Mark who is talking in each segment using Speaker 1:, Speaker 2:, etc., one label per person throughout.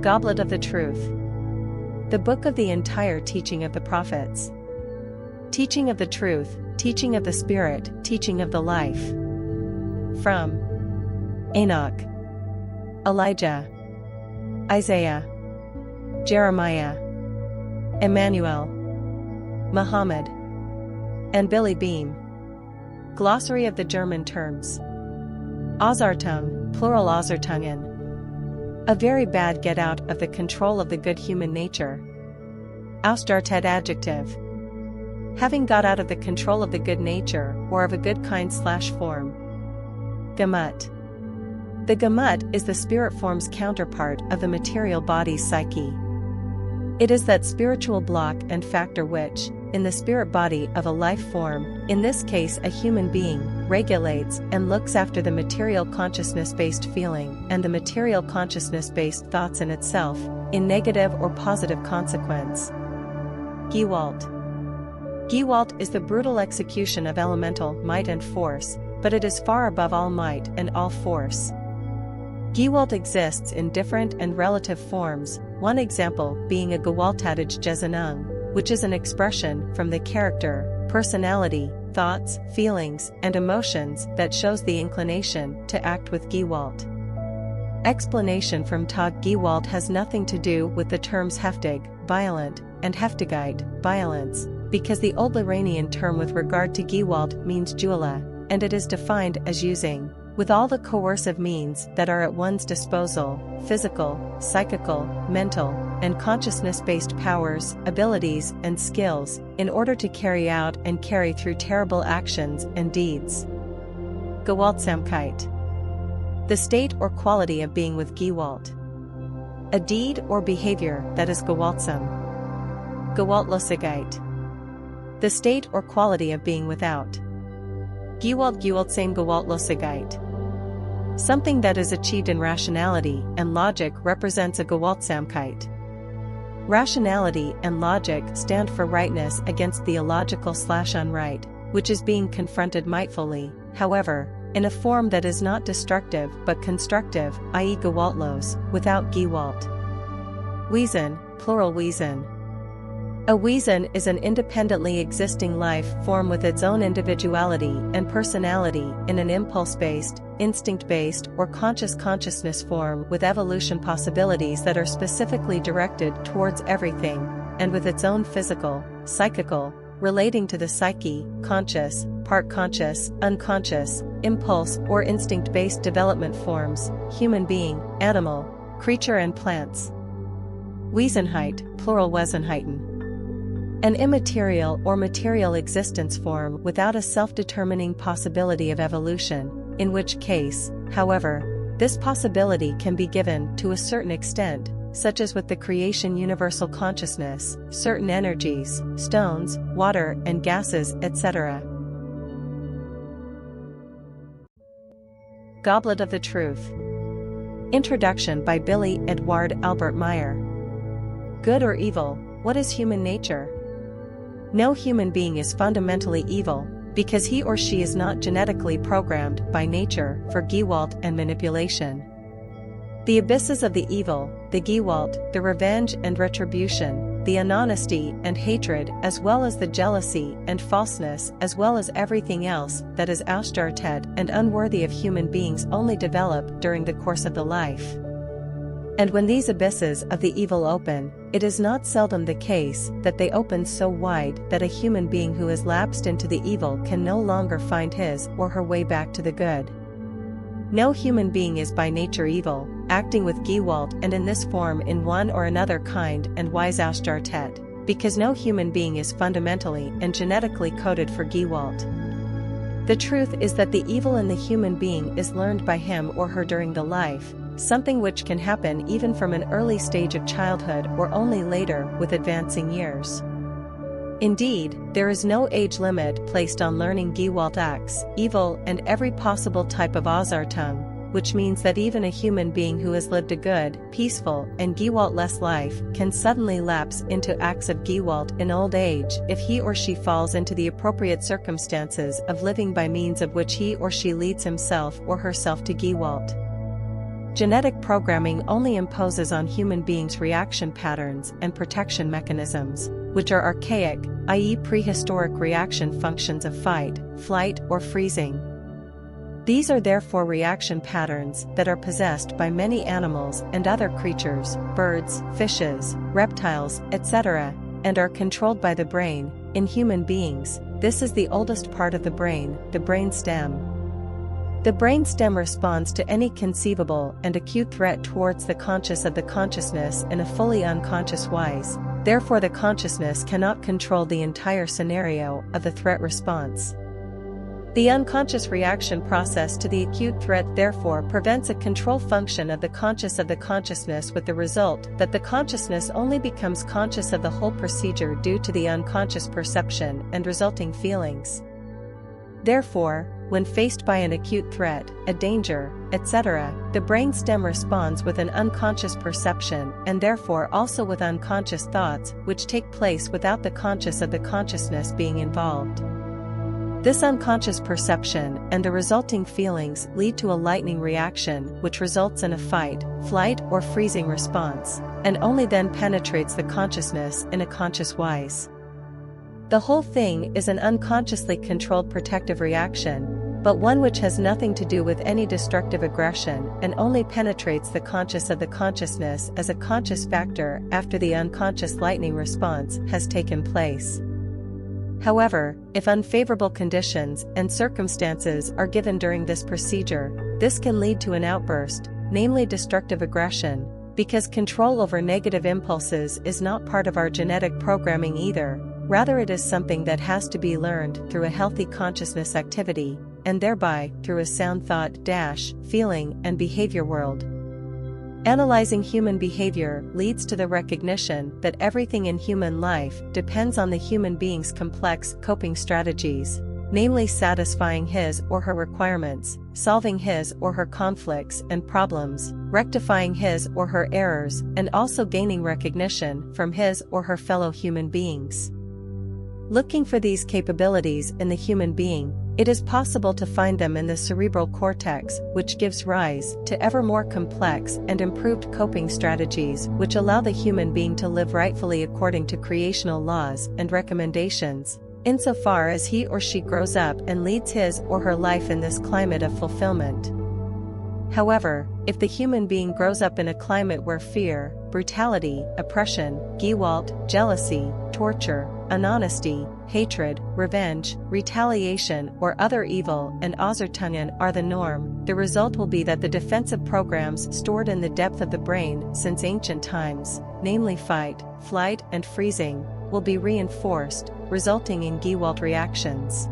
Speaker 1: Goblet of the Truth. The book of the entire teaching of the prophets. Teaching of the truth, teaching of the Spirit, teaching of the life. From Enoch, Elijah, Isaiah, Jeremiah, Immanuel, Mohammed, and Billy Beam. Glossary of the German terms. Ausartung, plural Ausartungen. A very bad get out of the control of the good human nature. Ausdartet adjective. Having got out of the control of the good nature or of a good kind/form. Gemut. The gemut is the spirit form's counterpart of the material body's psyche. It is that spiritual block and factor which, in the spirit body of a life form, in this case a human being, regulates and looks after the material consciousness-based feeling and the material consciousness-based thoughts in itself, in negative or positive consequence. Gewalt. Gewalt is the brutal execution of elemental might and force, but it is far above all might and all force. Gewalt exists in different and relative forms, one example being a gewalttätige Gesinnung, which is an expression from the character, personality, thoughts, feelings, and emotions that shows the inclination to act with Gewalt. Explanation from Tag Gewalt has nothing to do with the terms heftig, violent, and heftigkeit, violence, because the Old Iranian term with regard to Gewalt means Jula, and it is defined as using, with all the coercive means that are at one's disposal, physical, psychical, mental, and consciousness-based powers, abilities, and skills, in order to carry out and carry through terrible actions and deeds. Gewaltsamkeit. The state or quality of being with Gewalt. A deed or behavior that is gewaltsam. Gewaltlosigkeit. The state or quality of being without. Gewaltsame Gewaltlosigkeit. Something that is achieved in rationality and logic represents a Gewaltsamkeit. Rationality and logic stand for rightness against the illogical/unright, which is being confronted mightfully, however, in a form that is not destructive but constructive, i.e. gewaltlos, without Gewalt. Wesen, plural Wesen. A Wesen is an independently existing life form with its own individuality and personality in an impulse-based, instinct-based, or conscious consciousness form with evolution possibilities that are specifically directed towards everything, and with its own physical, psychical, relating to the psyche, conscious, part conscious, unconscious, impulse or instinct-based development forms, human being, animal, creature and plants. Wesenheit, plural Wesenheiten. An immaterial or material existence form without a self-determining possibility of evolution, in which case, however, this possibility can be given to a certain extent, such as with the creation universal consciousness, certain energies, stones, water and gases, etc. Goblet of the Truth. Introduction by Billy Eduard Albert Meier. Good or evil, what is human nature? No human being is fundamentally evil, because he or she is not genetically programmed by nature for Gewalt and manipulation. The abysses of the evil, the Gewalt, the revenge and retribution, the unhonesty and hatred as well as the jealousy and falseness as well as everything else that is austartet and unworthy of human beings only develop during the course of the life. And when these abysses of the evil open, it is not seldom the case that they open so wide that a human being who has lapsed into the evil can no longer find his or her way back to the good. No human being is by nature evil, acting with Gewalt and in this form in one or another kind and wise austartet, because no human being is fundamentally and genetically coded for Gewalt. The truth is that the evil in the human being is learned by him or her during the life, something which can happen even from an early stage of childhood or only later with advancing years. Indeed, there is no age limit placed on learning Gewalt acts, evil and every possible type of Ausartung, which means that even a human being who has lived a good, peaceful, and Gewalt-less life can suddenly lapse into acts of Gewalt in old age if he or she falls into the appropriate circumstances of living by means of which he or she leads himself or herself to Gewalt. Genetic programming only imposes on human beings reaction patterns and protection mechanisms, which are archaic, i.e. prehistoric reaction functions of fight, flight, or freezing. These are therefore reaction patterns that are possessed by many animals and other creatures, birds, fishes, reptiles, etc., and are controlled by the brain. In human beings, this is the oldest part of the brain stem. The brain stem responds to any conceivable and acute threat towards the conscious of the consciousness in a fully unconscious wise. Therefore, the consciousness cannot control the entire scenario of the threat response. The unconscious reaction process to the acute threat therefore prevents a control function of the consciousness, with the result that the consciousness only becomes conscious of the whole procedure due to the unconscious perception and resulting feelings. Therefore, when faced by an acute threat, a danger, etc., the brain stem responds with an unconscious perception and therefore also with unconscious thoughts which take place without the conscious of the consciousness being involved. This unconscious perception and the resulting feelings lead to a lightning reaction which results in a fight, flight, or freezing response, and only then penetrates the consciousness in a conscious wise. The whole thing is an unconsciously controlled protective reaction, but one which has nothing to do with any destructive aggression and only penetrates the conscious of the consciousness as a conscious factor after the unconscious lightning response has taken place. However, if unfavorable conditions and circumstances are given during this procedure, this can lead to an outburst, namely destructive aggression, because control over negative impulses is not part of our genetic programming either, rather it is something that has to be learned through a healthy consciousness activity, and thereby through a sound thought, feeling, and behavior world. Analyzing human behavior leads to the recognition that everything in human life depends on the human being's complex coping strategies, namely satisfying his or her requirements, solving his or her conflicts and problems, rectifying his or her errors, and also gaining recognition from his or her fellow human beings. Looking for these capabilities in the human being, it is possible to find them in the cerebral cortex, which gives rise to ever more complex and improved coping strategies which allow the human being to live rightfully according to creational laws and recommendations, insofar as he or she grows up and leads his or her life in this climate of fulfillment. However, if the human being grows up in a climate where fear, brutality, oppression, Gewalt, jealousy, torture, unhonesty, hatred, revenge, retaliation, or other evil and Ausertungen are the norm, the result will be that the defensive programs stored in the depth of the brain since ancient times, namely fight, flight, and freezing, will be reinforced, resulting in Gewalt reactions.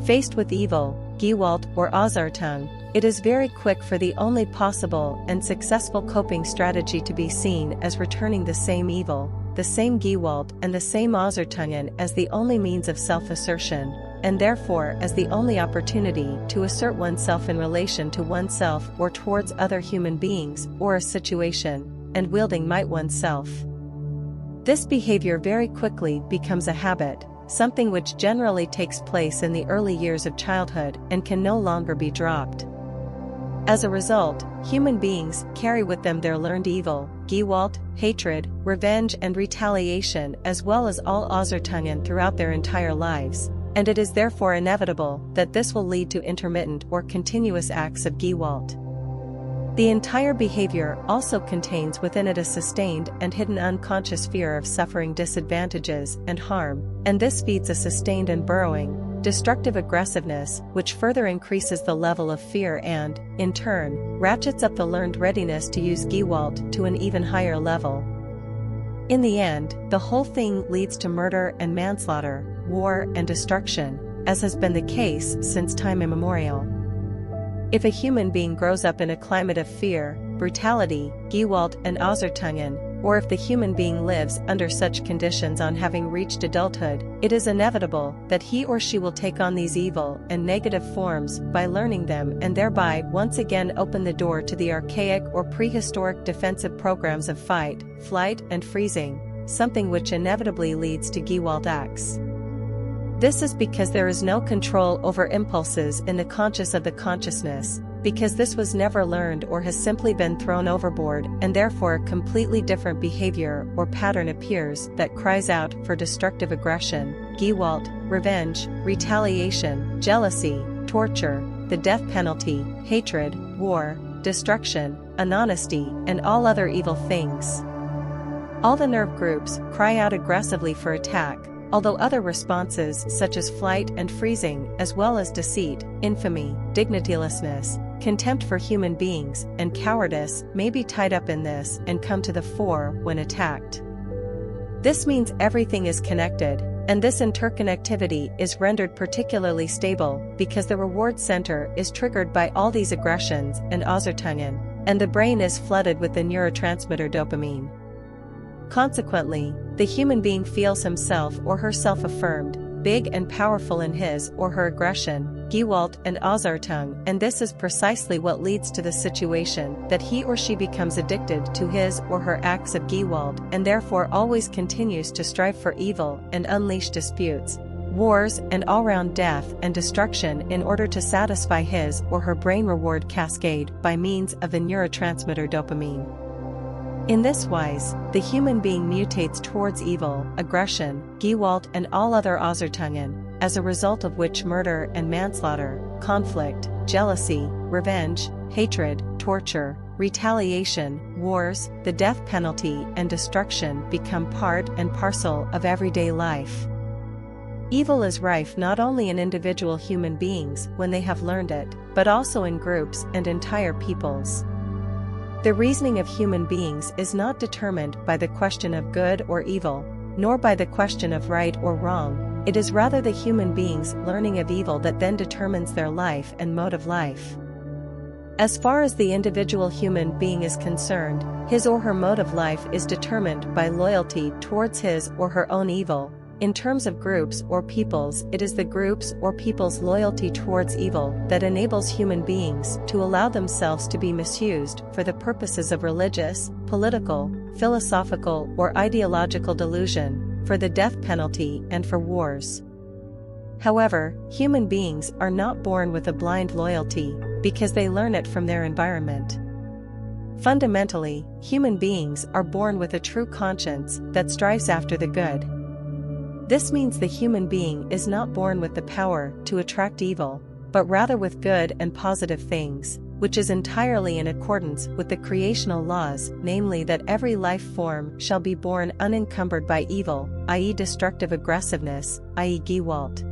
Speaker 1: Faced with evil, Gewalt or Ausertung, it is very quick for the only possible and successful coping strategy to be seen as returning the same evil, the same Gewalt and the same Ausertungen as the only means of self-assertion, and therefore as the only opportunity to assert oneself in relation to oneself or towards other human beings or a situation, and wielding might oneself. This behavior very quickly becomes a habit, something which generally takes place in the early years of childhood and can no longer be dropped. As a result, human beings carry with them their learned evil, Gewalt, hatred, revenge and retaliation as well as all Ausertungen throughout their entire lives, and it is therefore inevitable that this will lead to intermittent or continuous acts of Gewalt. The entire behavior also contains within it a sustained and hidden unconscious fear of suffering disadvantages and harm, and this feeds a sustained and burrowing, destructive aggressiveness which further increases the level of fear and, in turn, ratchets up the learned readiness to use Gewalt to an even higher level. In the end, the whole thing leads to murder and manslaughter, war and destruction, as has been the case since time immemorial. If a human being grows up in a climate of fear, brutality, Gewalt and Ausertungen, or if the human being lives under such conditions on having reached adulthood, it is inevitable that he or she will take on these evil and negative forms by learning them and thereby once again open the door to the archaic or prehistoric defensive programs of fight, flight and freezing, something which inevitably leads to Gewalt acts. This is because there is no control over impulses in the conscious of the consciousness, because this was never learned or has simply been thrown overboard, and therefore a completely different behavior or pattern appears that cries out for destructive aggression, Gewalt, revenge, retaliation, jealousy, torture, the death penalty, hatred, war, destruction, unhonesty, and all other evil things. All the nerve groups cry out aggressively for attack, although other responses such as flight and freezing, as well as deceit, infamy, dignitylessness, contempt for human beings, and cowardice may be tied up in this and come to the fore when attacked. This means everything is connected, and this interconnectivity is rendered particularly stable because the reward center is triggered by all these aggressions and Ausertungen, and the brain is flooded with the neurotransmitter dopamine. Consequently, the human being feels himself or herself affirmed, big and powerful in his or her aggression, Gewalt and Ausertung, and this is precisely what leads to the situation that he or she becomes addicted to his or her acts of Gewalt and therefore always continues to strive for evil and unleash disputes, wars and all-round death and destruction in order to satisfy his or her brain reward cascade by means of the neurotransmitter dopamine. In this wise, the human being mutates towards evil, aggression, Gewalt and all other Ausertungen, as a result of which murder and manslaughter, conflict, jealousy, revenge, hatred, torture, retaliation, wars, the death penalty and destruction become part and parcel of everyday life. Evil is rife not only in individual human beings when they have learned it, but also in groups and entire peoples. The reasoning of human beings is not determined by the question of good or evil, nor by the question of right or wrong, it is rather the human being's learning of evil that then determines their life and mode of life. As far as the individual human being is concerned, his or her mode of life is determined by loyalty towards his or her own evil. In terms of groups or peoples, it is the groups or people's loyalty towards evil that enables human beings to allow themselves to be misused for the purposes of religious, political, philosophical or ideological delusion, for the death penalty and for wars. However, human beings are not born with a blind loyalty, because they learn it from their environment. Fundamentally, human beings are born with a true conscience that strives after the good. This means the human being is not born with the power to attract evil, but rather with good and positive things, which is entirely in accordance with the creational laws, namely that every life form shall be born unencumbered by evil, i.e. destructive aggressiveness, i.e. Gewalt.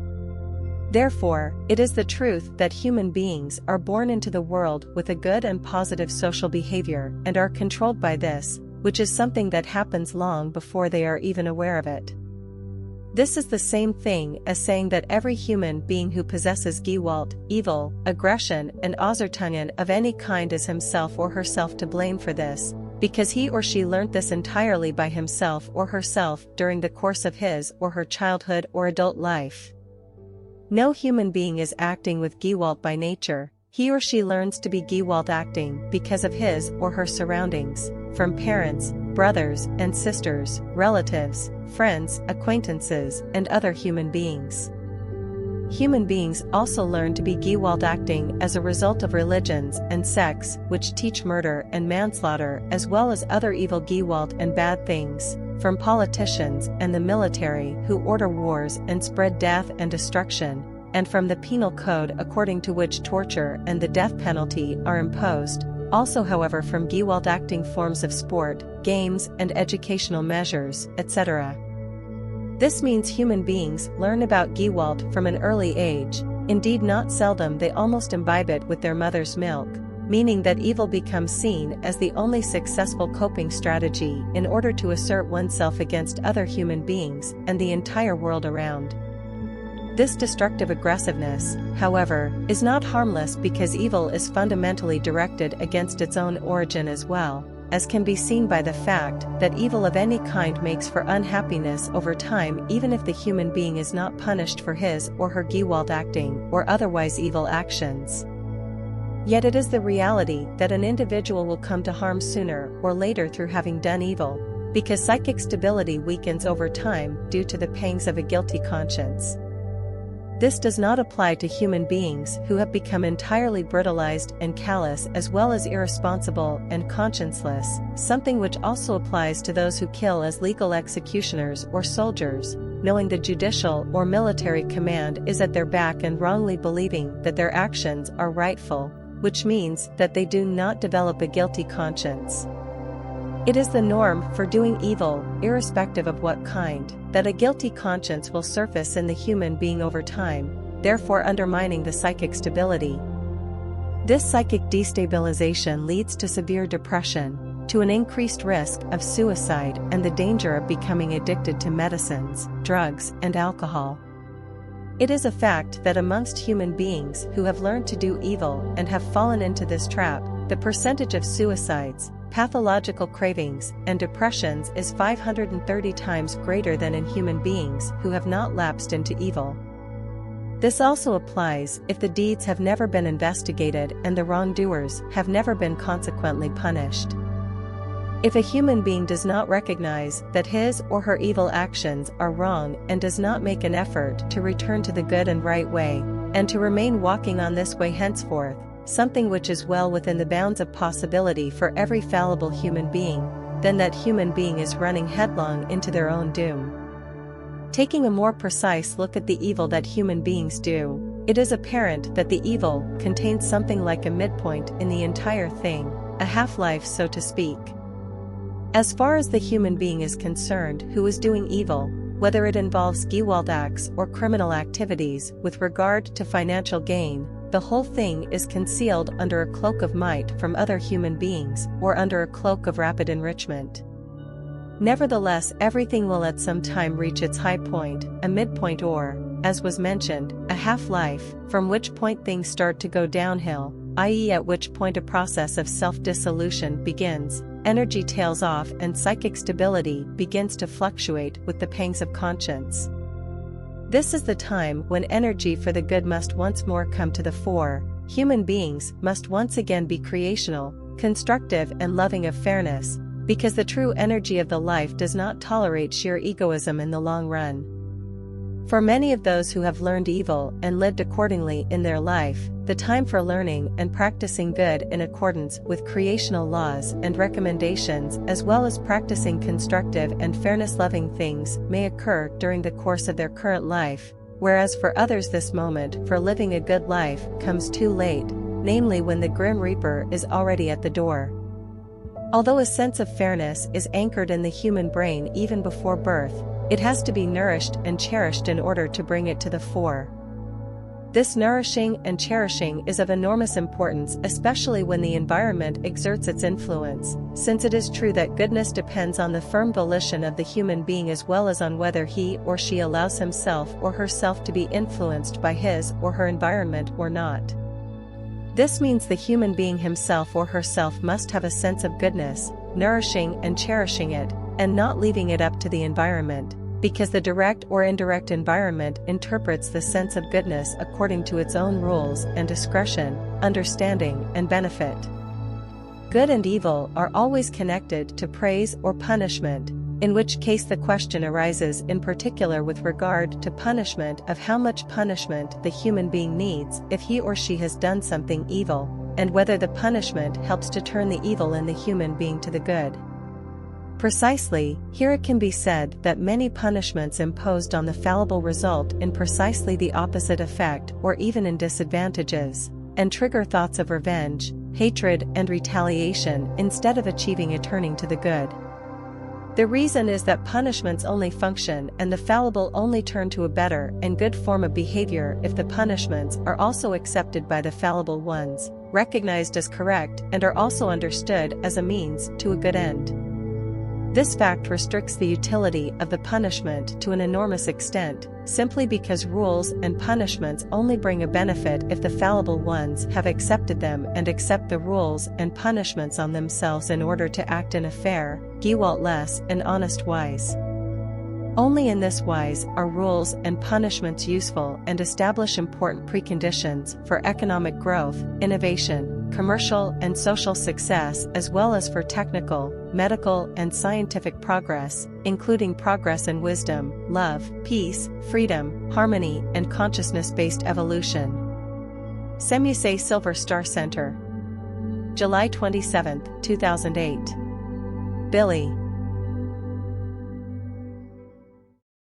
Speaker 1: Therefore, it is the truth that human beings are born into the world with a good and positive social behavior and are controlled by this, which is something that happens long before they are even aware of it. This is the same thing as saying that every human being who possesses Gewalt, evil, aggression and Ausertungen of any kind is himself or herself to blame for this, because he or she learnt this entirely by himself or herself during the course of his or her childhood or adult life. No human being is acting with Gewalt by nature, he or she learns to be Gewalt acting because of his or her surroundings, from parents, brothers and sisters, relatives, friends, acquaintances, and other human beings. Human beings also learn to be Gewalt acting as a result of religions and sects which teach murder and manslaughter as well as other evil Gewalt and bad things, from politicians and the military who order wars and spread death and destruction, and from the penal code according to which torture and the death penalty are imposed. Also, however, from Gewalt acting forms of sport, games and educational measures, etc. This means human beings learn about Gewalt from an early age, indeed not seldom they almost imbibe it with their mother's milk, meaning that evil becomes seen as the only successful coping strategy in order to assert oneself against other human beings and the entire world around. This destructive aggressiveness, however, is not harmless because evil is fundamentally directed against its own origin as well, as can be seen by the fact that evil of any kind makes for unhappiness over time even if the human being is not punished for his or her Gewalt acting or otherwise evil actions. Yet it is the reality that an individual will come to harm sooner or later through having done evil, because psychic stability weakens over time due to the pangs of a guilty conscience. This does not apply to human beings who have become entirely brutalized and callous, as well as irresponsible and conscienceless, something which also applies to those who kill as legal executioners or soldiers, knowing the judicial or military command is at their back and wrongly believing that their actions are rightful, which means that they do not develop a guilty conscience. It is the norm for doing evil, irrespective of what kind, that a guilty conscience will surface in the human being over time, therefore undermining the psychic stability. This psychic destabilization leads to severe depression, to an increased risk of suicide and the danger of becoming addicted to medicines, drugs, and alcohol. It is a fact that amongst human beings who have learned to do evil and have fallen into this trap, the percentage of suicides, pathological cravings, and depressions is 530 times greater than in human beings who have not lapsed into evil. This also applies if the deeds have never been investigated and the wrongdoers have never been consequently punished. If a human being does not recognize that his or her evil actions are wrong and does not make an effort to return to the good and right way, and to remain walking on this way henceforth, something which is well within the bounds of possibility for every fallible human being, then that human being is running headlong into their own doom. Taking a more precise look at the evil that human beings do, it is apparent that the evil contains something like a midpoint in the entire thing, a half-life so to speak. As far as the human being is concerned who is doing evil, whether it involves gewalt acts or criminal activities with regard to financial gain, the whole thing is concealed under a cloak of might from other human beings or under a cloak of rapid enrichment. Nevertheless, everything will at some time reach its high point, a midpoint or, as was mentioned, a half-life, from which point things start to go downhill, i.e. at which point a process of self-dissolution begins, energy tails off and psychic stability begins to fluctuate with the pangs of conscience. This is the time when energy for the good must once more come to the fore. Human beings must once again be creational, constructive and loving of fairness, because the true energy of the life does not tolerate sheer egoism in the long run. For many of those who have learned evil and lived accordingly in their life, the time for learning and practicing good in accordance with creational laws and recommendations, as well as practicing constructive and fairness-loving things, may occur during the course of their current life, whereas for others this moment for living a good life comes too late, namely when the grim reaper is already at the door. Although a sense of fairness is anchored in the human brain even before birth, it has to be nourished and cherished in order to bring it to the fore. This nourishing and cherishing is of enormous importance, especially when the environment exerts its influence, since it is true that goodness depends on the firm volition of the human being as well as on whether he or she allows himself or herself to be influenced by his or her environment or not. This means the human being himself or herself must have a sense of goodness, nourishing and cherishing it, and not leaving it up to the environment, because the direct or indirect environment interprets the sense of goodness according to its own rules and discretion, understanding, and benefit. Good and evil are always connected to praise or punishment, in which case the question arises in particular with regard to punishment of how much punishment the human being needs if he or she has done something evil, and whether the punishment helps to turn the evil in the human being to the good. Precisely, here it can be said that many punishments imposed on the fallible result in precisely the opposite effect or even in disadvantages, and trigger thoughts of revenge, hatred and retaliation instead of achieving a turning to the good. The reason is that punishments only function and the fallible only turn to a better and good form of behavior if the punishments are also accepted by the fallible ones, recognized as correct, and are also understood as a means to a good end. This fact restricts the utility of the punishment to an enormous extent, simply because rules and punishments only bring a benefit if the fallible ones have accepted them and accept the rules and punishments on themselves in order to act in a fair, gewalt-less, and honest wise. Only in this wise are rules and punishments useful and establish important preconditions for economic growth, innovation, commercial and social success as well as for technical, medical and scientific progress, including progress in wisdom, love, peace, freedom, harmony and consciousness-based evolution. Semuse Silver Star Center. July 27, 2008. Billy.